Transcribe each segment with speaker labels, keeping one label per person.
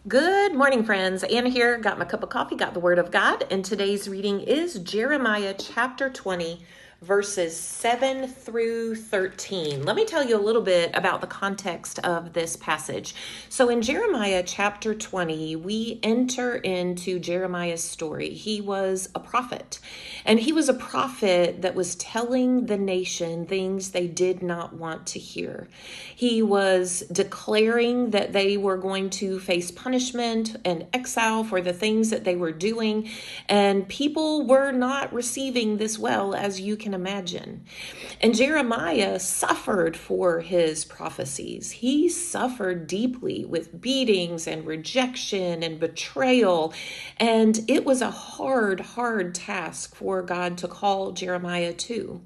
Speaker 1: Good morning, friends. Anna here, got my cup of coffee, got the Word of God, and today's reading is Jeremiah chapter 20, verses 7 through 13. Let me tell you a little bit about the context of this passage. So in Jeremiah chapter 20, we enter into Jeremiah's story. He was a prophet, and he was a prophet that was telling the nation things they did not want to hear. He was declaring that they were going to face punishment and exile for the things that they were doing, and people were not receiving this well, as you can imagine. And Jeremiah suffered for his prophecies. He suffered deeply with beatings and rejection and betrayal, and it was a hard task for God to call Jeremiah to.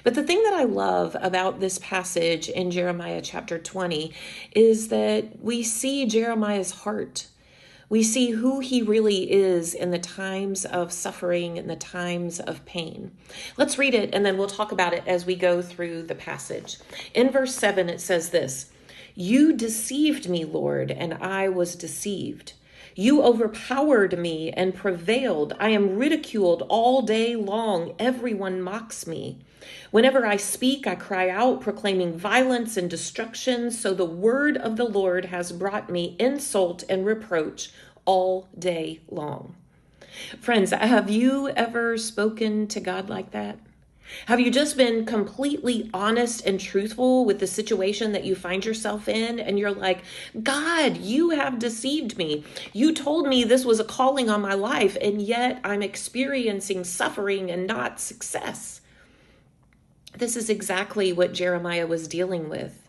Speaker 1: But the thing that I love about this passage in Jeremiah chapter 20 is that we see Jeremiah's heart. We see who he really is in the times of suffering and the times of pain. Let's read it and then we'll talk about it as we go through the passage. In verse 7, it says this: "You deceived me, Lord, and I was deceived. You overpowered me and prevailed. I am ridiculed all day long. Everyone mocks me. Whenever I speak, I cry out, proclaiming violence and destruction. So the word of the Lord has brought me insult and reproach all day long." Friends, have you ever spoken to God like that? Have you just been completely honest and truthful with the situation that you find yourself in? And you're like, "God, you have deceived me. You told me this was a calling on my life, and yet I'm experiencing suffering and not success." This is exactly what Jeremiah was dealing with.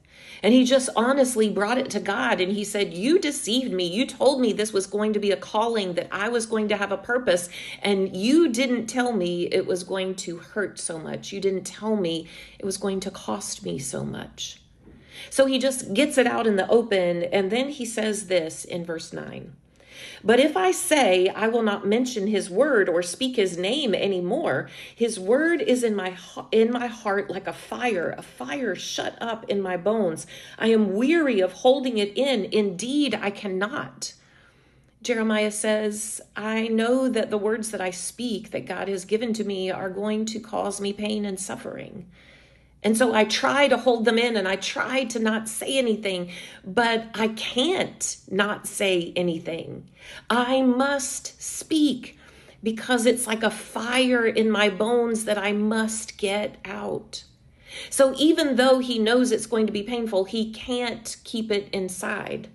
Speaker 1: And he just honestly brought it to God and he said, "You deceived me. You told me this was going to be a calling, that I was going to have a purpose, and you didn't tell me it was going to hurt so much. You didn't tell me it was going to cost me so much." So he just gets it out in the open, and then he says this in verse 9. "But if I say I will not mention his word or speak his name anymore, his word is in my heart like a fire shut up in my bones. I am weary of holding it in. Indeed, I cannot." Jeremiah says, "I know that the words that I speak, that God has given to me, are going to cause me pain and suffering. And so I try to hold them in and I try to not say anything, but I can't not say anything. I must speak because it's like a fire in my bones that I must get out." So even though he knows it's going to be painful, he can't keep it inside.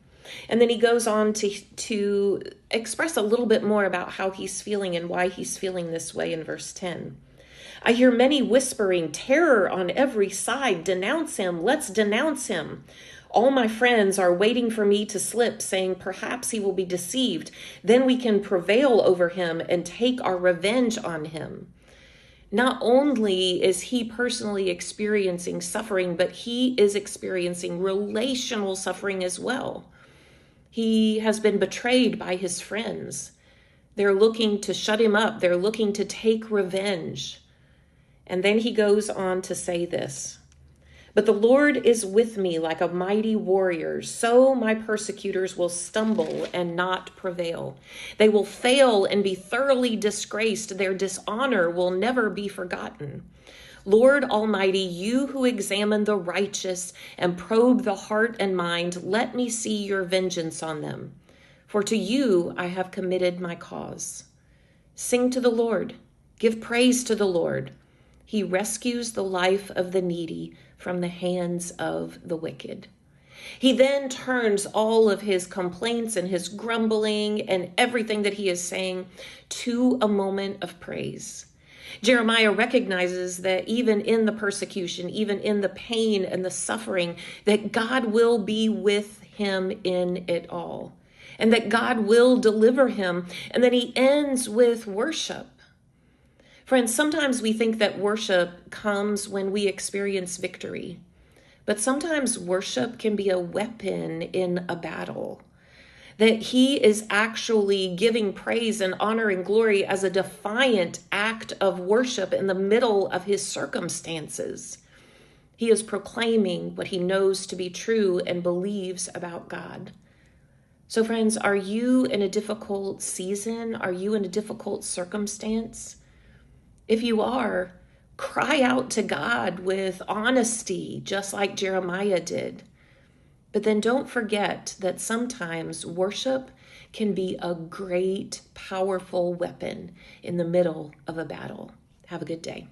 Speaker 1: And then he goes on to express a little bit more about how he's feeling and why he's feeling this way in verse 10. "I hear many whispering, terror on every side. Denounce him. Let's denounce him. All my friends are waiting for me to slip, saying perhaps he will be deceived. Then we can prevail over him and take our revenge on him." Not only is he personally experiencing suffering, but he is experiencing relational suffering as well. He has been betrayed by his friends. They're looking to shut him up. They're looking to take revenge. And then he goes on to say this: "But the Lord is with me like a mighty warrior, so my persecutors will stumble and not prevail. They will fail and be thoroughly disgraced. Their dishonor will never be forgotten. Lord Almighty, you who examine the righteous and probe the heart and mind, let me see your vengeance on them. For to you I have committed my cause." Sing to the Lord. Give praise to the Lord. He rescues the life of the needy from the hands of the wicked. He then turns all of his complaints and his grumbling and everything that he is saying to a moment of praise. Jeremiah recognizes that even in the persecution, even in the pain and the suffering, that God will be with him in it all, and that God will deliver him. And then he ends with worship. Friends, sometimes we think that worship comes when we experience victory, but sometimes worship can be a weapon in a battle. That he is actually giving praise and honor and glory as a defiant act of worship in the middle of his circumstances. He is proclaiming what he knows to be true and believes about God. So, friends, are you in a difficult season? Are you in a difficult circumstance? If you are, cry out to God with honesty, just like Jeremiah did. But then don't forget that sometimes worship can be a great, powerful weapon in the middle of a battle. Have a good day.